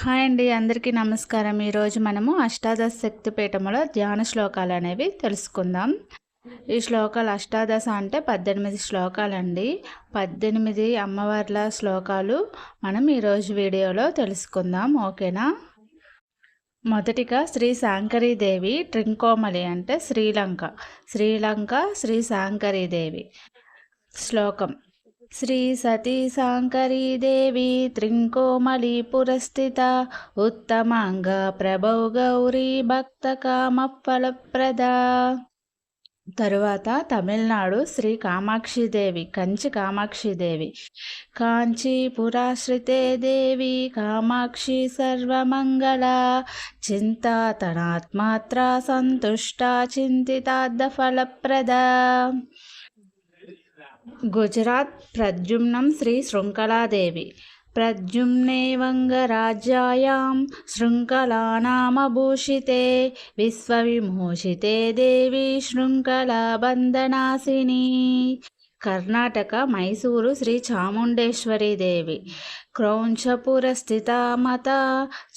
Hi అండి, అందరికీ నమస్కారం. ఈరోజు మనము అష్టాదశ శక్తిపీఠములో ధ్యాన శ్లోకాలు అనేవి తెలుసుకుందాం. ఈ శ్లోకాలు అష్టాదశ అంటే 18 శ్లోకాలండి. 18 అమ్మవార్ల శ్లోకాలు మనం ఈరోజు వీడియోలో తెలుసుకుందాం. ఓకేనా? మొదటిగా శ్రీ శాంకరీదేవి ట్రింకోమలి అంటే శ్రీలంక శ్రీ శాంకరీదేవి. శ్లోకం: శ్రీ సతీ శాంకరీ దేవి త్రింకోమలి పురస్థిత ఉత్తమాంగ ప్రభౌ గౌరీ భక్త కామ ఫలప్రద. తరువాత తమిళనాడు శ్రీ కామాక్షిదేవి కంచి కామాక్షిదేవి. కాంచీపురాశ్రితే దేవి కామాక్షి సర్వమంగళ చింతాతనాత్మాత్ర సంతుష్ట చింతితార్థ ఫలప్రద. గుజరాత్ ప్రద్యుమ్నం శ్రీ శృంఖలాదేవి. ప్రద్యుమ్నేవంగరాజ్యాయాం శృంఖలానామభూషితే విశ్వవిమోచితే దేవి శృంఖలాబంధనాశిని. కర్ణాటక మైసూరు శ్రీ చాముండేశ్వరి దేవి. క్రౌంచపురస్థిత మత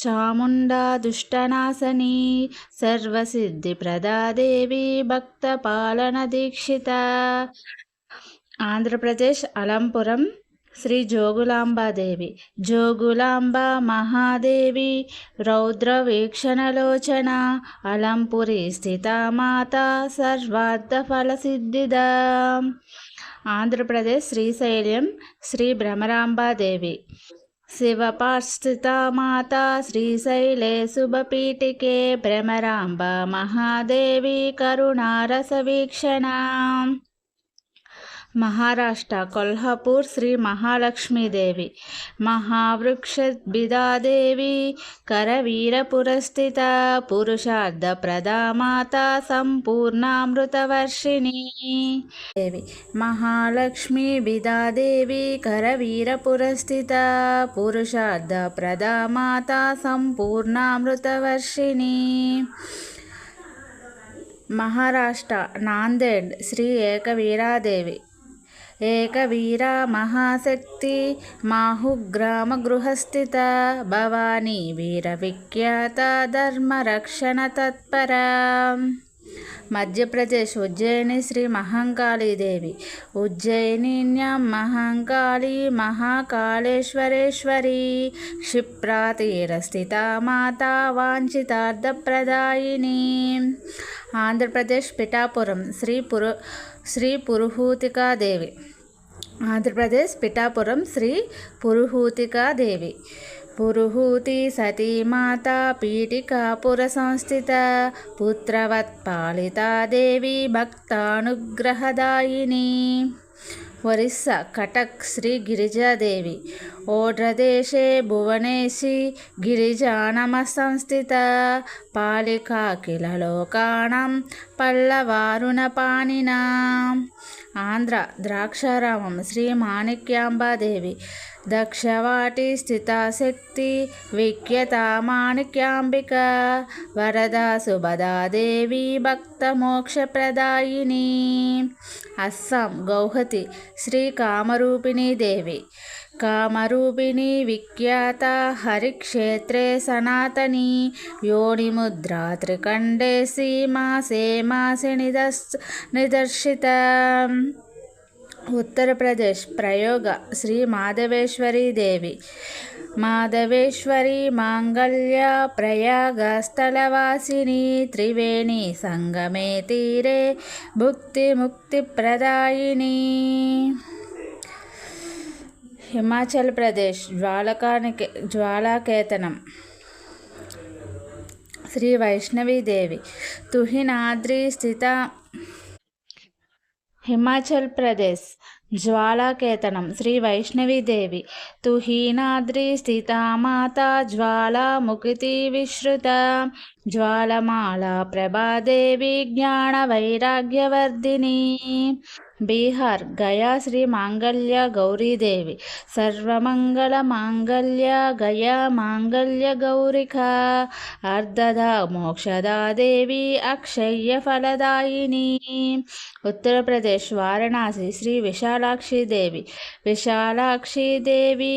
చాముండా దుష్టనాశని సర్వసిద్ధిప్రదా దేవి భక్త పాలన దీక్షిత. ఆంధ్రప్రదేశ్ అలంపురం శ్రీ జోగులాంబాదేవి. జోగులాంబ మహాదేవి రౌద్ర వీక్షణలోచన అలంపురి స్థిత మాత సర్వార్థ ఫలసిద్ధిద. ఆంధ్రప్రదేశ్ శ్రీశైలం శ్రీ భ్రమరాంబాదేవి. శివపార్స్థిత మాత శ్రీశైలే శుభపీఠికే భ్రమరాంబ మహాదేవి కరుణారస వీక్షణ. మహారాష్ట్ర కొల్హాపూర్ శ్రీ మహాలక్ష్మీదేవి. మహావృక్షద్భిదాదేవి కరవీరపురస్థిత పురుషార్థ ప్రదామాత సంపూర్ణామృతవర్షిణి దేవి. మహాలక్ష్మీ బిదాదేవి కరవీరపురస్థిత పురుషార్థ ప్రదామాత సంపూర్ణామృతవర్షిణి. మహారాష్ట్ర నాందేడ్ శ్రీ ఏకవీరాదేవి. ఏకవీరా మహాశక్తి మాహుగ్రామ గృహస్థిత భవానీ వీర విఖ్యాత ధర్మరక్షణ తత్పర. మధ్యప్రదేశ్ ఉజ్జయిని శ్రీ మహంకాళీదేవి. ఉజ్జయిన్యాం మహంకాళీ మహాకాళేశ్వరేశ్వరి క్షిప్రాతీరస్థిత మాతా వాంఛితార్థప్రదాయిని. ఆంధ్రప్రదేశ్ పిఠాపురం శ్రీ పురుహూతికాదేవి. ఆంధ్రప్రదేశ్ పిఠాపురం శ్రీ పురుహూతికాదేవి. పురుహూతి సతీమాత పీఠికాపుర సంస్థిత పుత్రవత్ పాలితా దేవి భక్తానుగ్రహదాయిని. ఒరిస్సా కటక్ శ్రీ గిరిజాదేవి. ఓడ్రదేశే భువనేశి గిరిజానమ సంస్థిత పాలికాకిల లోకాణం పల్లవారుణ పాణినా. ఆంధ్ర ద్రాక్షారామం శ్రీ మాణిక్యాంబాదేవి. దక్షవాటి స్థితాశక్తి విఖ్యత మాణిక్యాంబిక వరదా సుభదాదేవి భక్త మోక్షప్రదాయిని. అస్సాం గౌహతి శ్రీ కామరూపిణీ దేవి. కామరూపిణి విఖ్యాత హరిక్షేత్రే సనాతని యోనిముద్రా త్రికండేసి మాసే నిదర్శిత. ఉత్తరప్రదేశ్ ప్రయోగ శ్రీ మాధవేశ్వరీ దేవి. మాధవేశ్వరి మాంగళ్య ప్రయాగ స్థలవాసిని త్రివేణి సంగమే తీరే భుక్తి ముక్తి ప్రదాయిని. హిమాచల్ ప్రదేశ్ జ్వాలాకేతనం శ్రీ వైష్ణవీదేవి. తుహినాద్రి స్థిత. హిమాచల్ ప్రదేశ్ జ్వాలాకేతనం శ్రీ వైష్ణవీదేవి. తుహీనాద్రి స్థితా మాత జ్వాలాముఖితి విశ్రుత జ్వాలమాల ప్రభాదేవి జ్ఞాన వైరాగ్యవర్ధిని. బీహార్ గయా శ్రీ మాంగళ్య గౌరీదేవి సర్వమంగళ మాంగళ్య గయా మాంగళ్య గౌరిక అర్ధదా మోక్షదా దేవి అక్షయ్య ఫలదాయిని. ఉత్తరప్రదేశ్ వారణాసి శ్రీ విశాలాక్షిదేవి విశాలాక్షిదేవి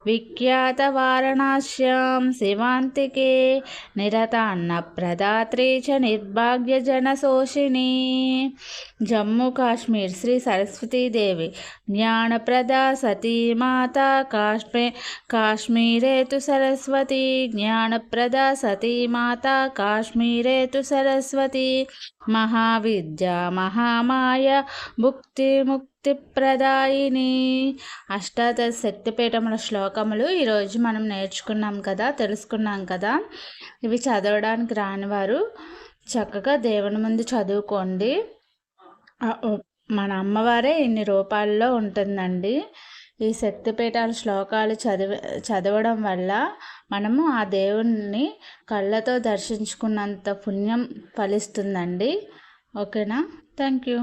విఖ్యాత వారణాస్యాం శివాంతికే నిరతాన్న ప్రదాత్రే చ నిర్భాగ్య జనశోషిణి. జమ్మూ కాశ్మీర్ శ్రీ సరస్వతీదేవి జ్ఞానప్రదా సతీమాతా కాశ్మీరే తు సరస్వతి జ్ఞానప్రదా సతీమాతా కాశ్మీరే తు సరస్వతి. మహావిద్య మహామాయ ముక్తిప్రదాయిని. అష్టాదశ శక్తిపీఠముల శ్లోకములు ఈరోజు మనం నేర్చుకున్నాం కదా, తెలుసుకున్నాం కదా. ఇవి చదవడానికి రాని వారు చక్కగా దేవుని ముందు చదువుకోండి. మన అమ్మవారే ఇన్ని రూపాల్లో ఉంటుందండి. ఈ శక్తిపీఠాల శ్లోకాలు చదవడం వల్ల మనము ఆ దేవుణ్ణి కళ్ళతో దర్శించుకున్నంత పుణ్యం ఫలిస్తుందండి. ఓకేనా? Thank you.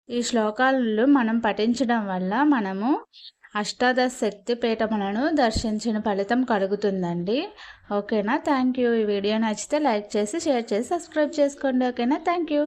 ఈ శ్లోకాలు మనం పఠించడం వల్ల మనము అష్టాదశ శక్తిపీఠములను దర్శించిన ఫలితం కలుగుతుందండి. ఓకేనా? Thank you. ఈ వీడియో నచ్చితే లైక్ చేసి, షేర్ చేసి, సబ్స్క్రైబ్ చేసుకోండి. ఓకేనా? Thank you.